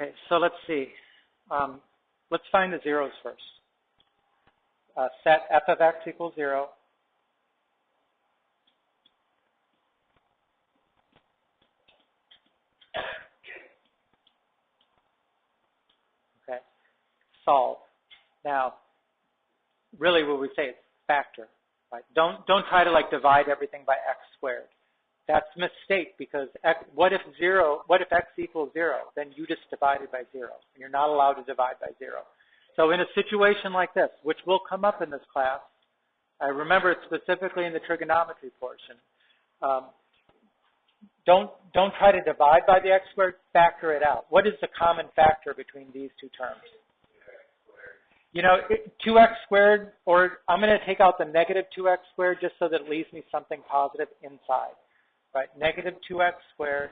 Okay, so let's see. Let's find the zeros first. Set f of x equals 0. Okay, solve. Now, really what we say is factor. Right? Don't try to like divide everything by x squared. That's a mistake because what if x equals 0? Then you just divided by 0, and you're not allowed to divide by 0. So in a situation like this, which will come up in this class, I remember it specifically in the trigonometry portion. Don't try to divide by the x squared. Factor it out. What is the common factor between these two terms? You know, 2x squared, or I'm going to take out the negative 2x squared just so that it leaves me something positive inside. Right, negative 2x squared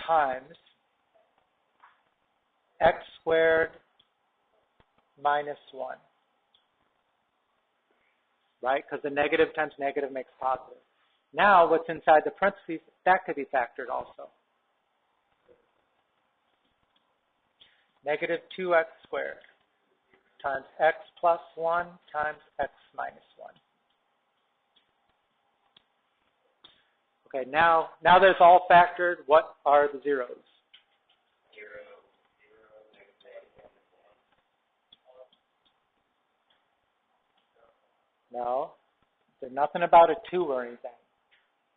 times x squared minus 1. Right, because the negative times negative makes positive. Now, what's inside the parentheses, that could be factored also. Negative 2x squared times x plus 1 times x minus 1. Okay, now that it's all factored, what are the zeros? 0, 0, -1. No, there's nothing about a 2 or anything.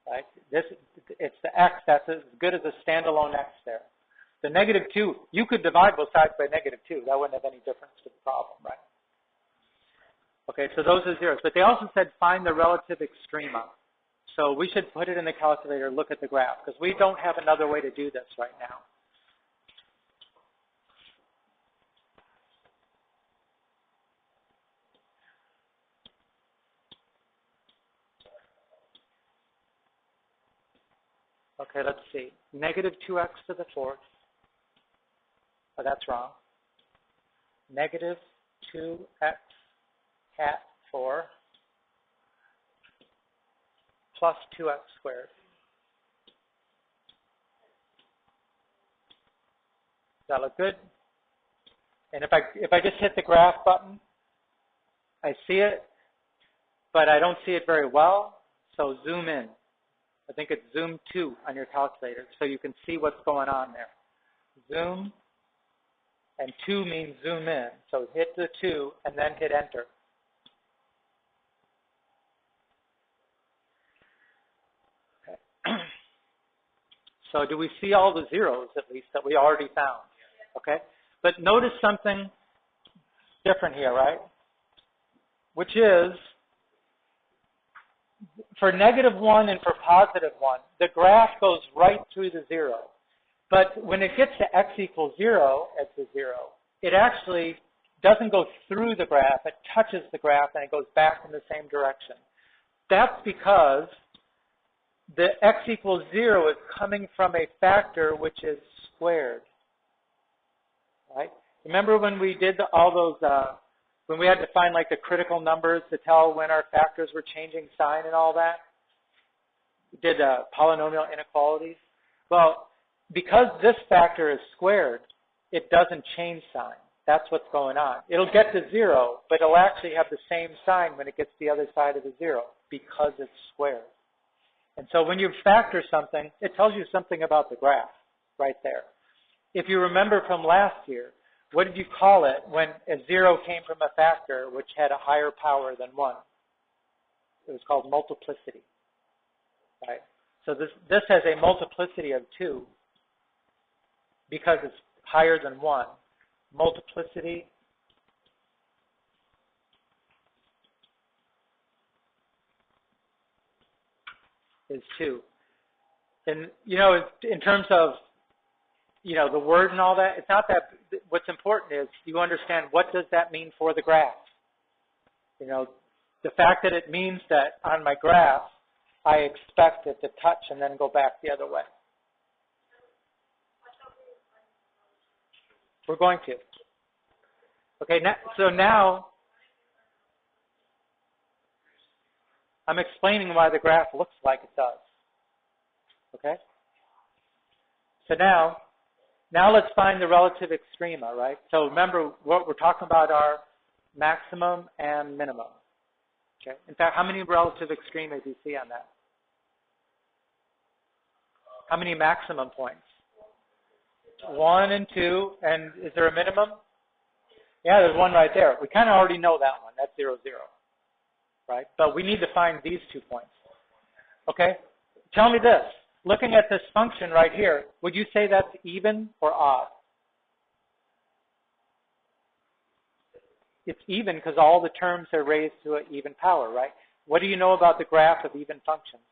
Right? It's the x that's as good as a standalone x there. The negative 2, you could divide both sides by negative 2. That wouldn't have any difference to the problem, right? Okay, so those are zeros. But they also said find the relative extrema. So we should put it in the calculator, look at the graph, because we don't have another way to do this right now. Okay, let's see. Negative 2x to the 4th. Oh, that's wrong. Negative 2x hat 4 plus 2x squared. Does that look good? And if I just hit the graph button, I see it, but I don't see it very well, so zoom in. I think it's zoom 2 on your calculator, so you can see what's going on there. Zoom, and 2 means zoom in, so hit the 2 and then hit enter. So do we see all the zeros, at least, that we already found? Okay? But notice something different here, right? Which is, for negative 1 and for positive 1, the graph goes right through the 0. But when it gets to x equals 0, it's a 0. It actually doesn't go through the graph. It touches the graph, and it goes back in the same direction. That's because the x equals 0 is coming from a factor which is squared. Right? Remember when we did all those, when we had to find like the critical numbers to tell when our factors were changing sign and all that? We did polynomial inequalities. Well, because this factor is squared, it doesn't change sign. That's what's going on. It'll get to 0, but it'll actually have the same sign when it gets to the other side of the 0 because it's squared. And so when you factor something, it tells you something about the graph right there. If you remember from last year, what did you call it when a 0 came from a factor which had a higher power than 1? It was called multiplicity. Right? So this has a multiplicity of 2 because it's higher than 1. Multiplicity is 2. And, you know, in terms of, you know, the word and all that, it's not that, what's important is you understand what does that mean for the graph. You know, the fact that it means that on my graph, I expect it to touch and then go back the other way. We're going to. Okay, so now I'm explaining why the graph looks like it does. Okay? So now let's find the relative extrema, right? So remember, what we're talking about are maximum and minimum. Okay. In fact, how many relative extrema do you see on that? How many maximum points? 1 and 2. And is there a minimum? Yeah, there's one right there. We kind of already know that one. That's 0, 0. Right? But we need to find these 2 points. Okay? Tell me this. Looking at this function right here, would you say that's even or odd? It's even because all the terms are raised to an even power, right? What do you know about the graph of even functions?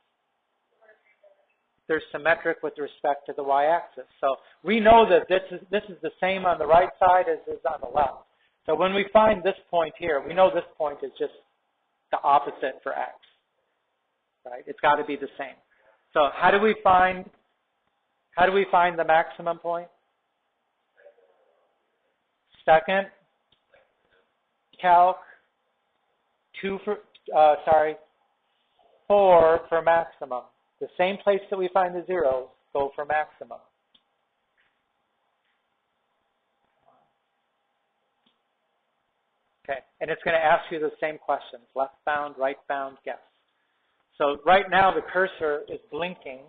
They're symmetric with respect to the y-axis. So we know that this is the same on the right side as is on the left. So when we find this point here, we know this point is just the opposite for x. Right? It's got to be the same. So how do we find the maximum point? Second calc, 4 for maximum. The same place that we find the zeros, go for maximum. Okay, and it's going to ask you the same questions, left bound, right bound, guess. So right now the cursor is blinking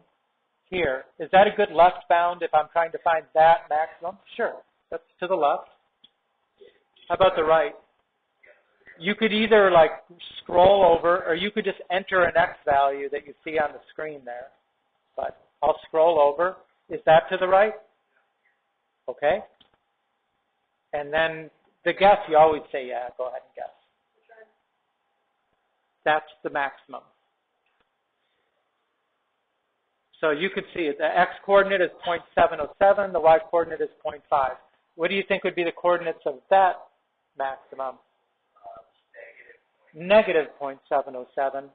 here. Is that a good left bound if I'm trying to find that maximum? Sure, that's to the left. How about the right? You could either like scroll over or you could just enter an x value that you see on the screen there. But I'll scroll over. Is that to the right? Okay. And then the guess, you always say, yeah, go ahead and guess. That's the maximum. So you could see the x-coordinate is 0.707, the y-coordinate is 0.5. What do you think would be the coordinates of that maximum? Negative 0.707, 0.5.